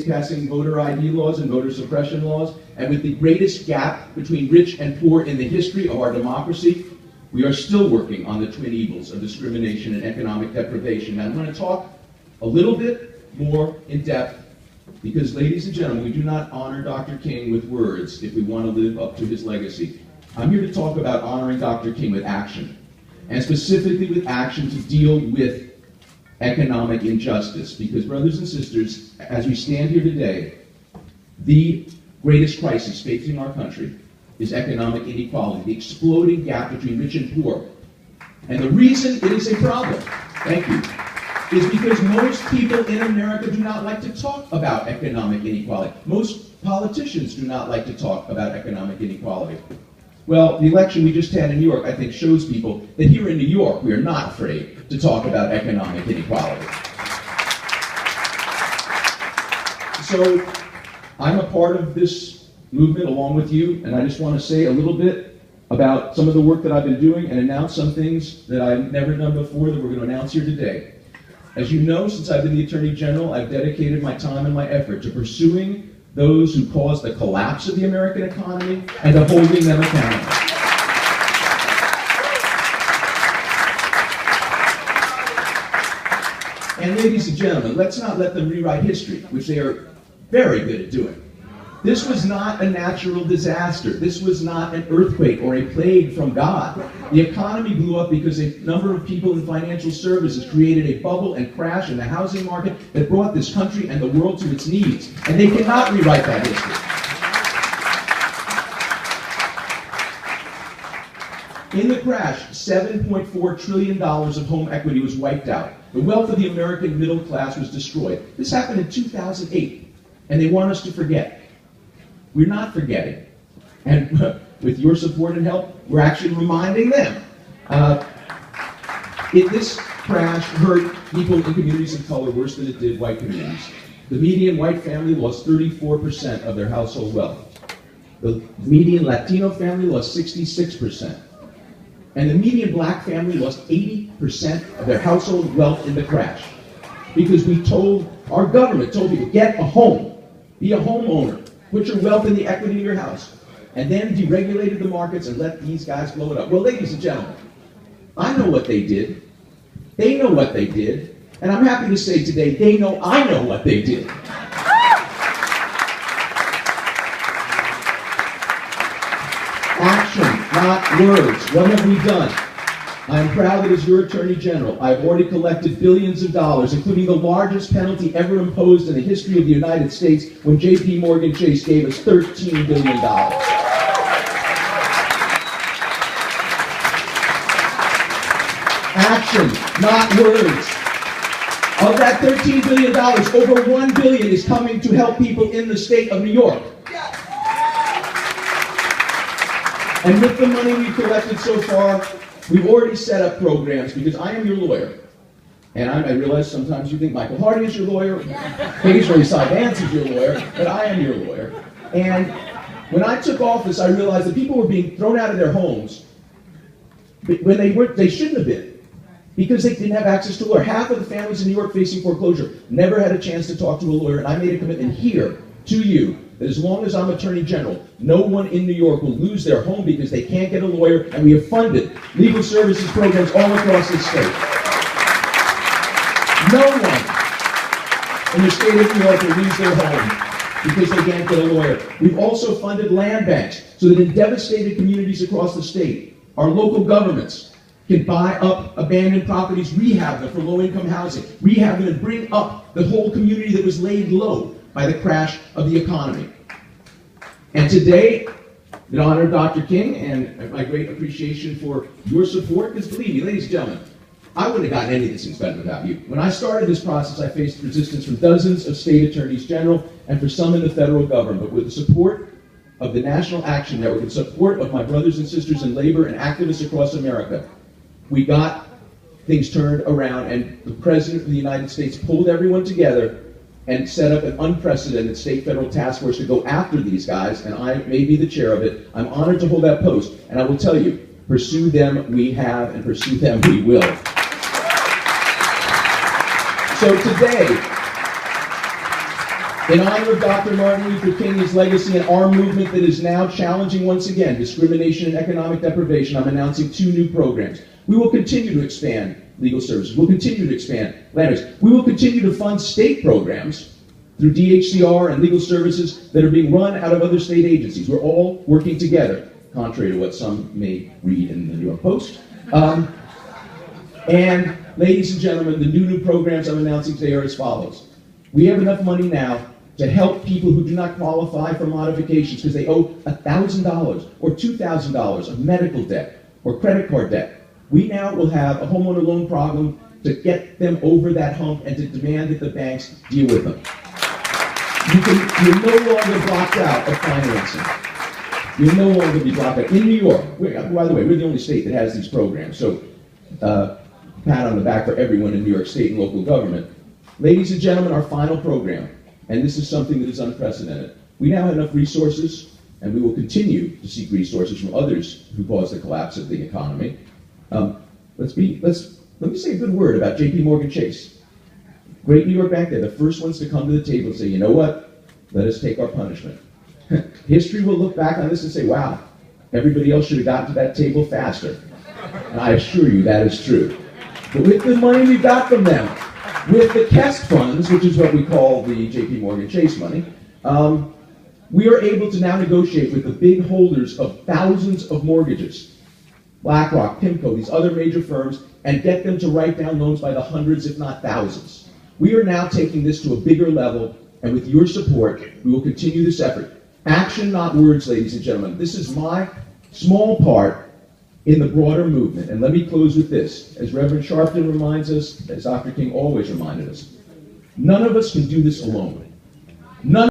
passing voter ID laws and voter suppression laws, and with the greatest gap between rich and poor in the history of our democracy, we are still working on the twin evils of discrimination and economic deprivation. Now, I'm going to talk a little bit more in depth because, ladies and gentlemen, we do not honor Dr. King with words if we want to live up to his legacy. I'm here to talk about honoring Dr. King with action, and specifically with action to deal with economic injustice. Because, brothers and sisters, as we stand here today, the greatest crisis facing our country is economic inequality, the exploding gap between rich and poor. And the reason it is a problem, thank you, is because most people in America do not like to talk about economic inequality. Most politicians do not like to talk about economic inequality. Well, the election we just had in New York, I think, shows people that here in New York, we are not afraid to talk about economic inequality. So, I'm a part of this movement along with you, and I just want to say a little bit about some of the work that I've been doing and announce some things that I've never done before that we're going to announce here today. As you know, since I've been the Attorney General, I've dedicated my time and my effort to pursuing those who caused the collapse of the American economy and to holding them accountable. And ladies and gentlemen, let's not let them rewrite history, which they are very good at doing. This was not a natural disaster. This was not an earthquake or a plague from God. The economy blew up because a number of people in financial services created a bubble and crash in the housing market that brought this country and the world to its knees. And they cannot rewrite that history. In the crash, $7.4 trillion of home equity was wiped out. The wealth of the American middle class was destroyed. This happened in 2008, and they want us to forget. We're not forgetting. And with your support and help, we're actually reminding them. This crash hurt people in communities of color worse than it did white communities. The median white family lost 34% of their household wealth. The median Latino family lost 66%. And the median black family lost 80% of their household wealth in the crash. Because our government told people, get a home, be a homeowner. Put your wealth in the equity of your house, and then deregulated the markets and let these guys blow it up. Well, ladies and gentlemen, I know what they did. They know what they did. And I'm happy to say today, they know I know what they did. Action, not words. What have we done? I am proud that as your Attorney General, I have already collected billions of dollars, including the largest penalty ever imposed in the history of the United States when J.P. Morgan Chase gave us $13 billion. Action, not words. Of that $13 billion, over $1 billion is coming to help people in the state of New York. And with the money we've collected so far, we've already set up programs, because I am your lawyer. And I realize sometimes you think Michael Hardy is your lawyer, occasionally Cy Vance is your lawyer, but I am your lawyer. And when I took office, I realized that people were being thrown out of their homes when they shouldn't have been, because they didn't have access to a lawyer. Half of the families in New York facing foreclosure never had a chance to talk to a lawyer, and I made a commitment here to you that as long as I'm Attorney General, no one in New York will lose their home because they can't get a lawyer, and we have funded legal services programs all across the state. No one in the state of New York will lose their home because they can't get a lawyer. We've also funded land banks so that in devastated communities across the state, our local governments can buy up abandoned properties, rehab them for low-income housing, rehab them and bring up the whole community that was laid low by the crash of the economy. And today, in honor of Dr. King and my great appreciation for your support, because believe me, ladies and gentlemen, I wouldn't have gotten any of these things done without you. When I started this process, I faced resistance from dozens of state attorneys general and for some in the federal government. But with the support of the National Action Network, with the support of my brothers and sisters in labor and activists across America, we got things turned around, and the President of the United States pulled everyone together and set up an unprecedented state-federal task force to go after these guys, and I may be the chair of it. I'm honored to hold that post, and I will tell you, pursue them we have, and pursue them we will. So today, In honor of Dr. Martin Luther King, his legacy, and our movement that is now challenging once again discrimination and economic deprivation, I'm announcing 2 new programs. We will continue to expand legal services. We'll continue to expand land rights. We will continue to fund state programs through DHCR and legal services that are being run out of other state agencies. We're all working together, contrary to what some may read in the New York Post. And ladies and gentlemen, the new programs I'm announcing today are as follows. We have enough money now to help people who do not qualify for modifications because they owe $1,000 or $2,000 of medical debt or credit card debt. We now will have a homeowner loan problem to get them over that hump and to demand that the banks deal with them. You're no longer blocked out of financing. You'll no longer be blocked out. In New York, by the way, we're the only state that has these programs, so pat on the back for everyone in New York State and local government. Ladies and gentlemen, our final program, and this is something that is unprecedented. We now have enough resources, and we will continue to seek resources from others who caused the collapse of the economy. Let me say a good word about J.P. Morgan Chase. Great New York bank, they're the first ones to come to the table and say, you know what, let us take our punishment. History will look back on this and say, wow, everybody else should have gotten to that table faster. And I assure you that is true. But with the money we got from them, with the KEST funds, which is what we call the J.P. Morgan Chase money, we are able to now negotiate with the big holders of thousands of mortgages, BlackRock, PIMCO, these other major firms, and get them to write down loans by the hundreds, if not thousands. We are now taking this to a bigger level, and with your support, we will continue this effort. Action, not words, ladies and gentlemen. This is my small part in the broader movement. And let me close with this. As Reverend Sharpton reminds us, as Dr. King always reminded us, none of us can do this alone. None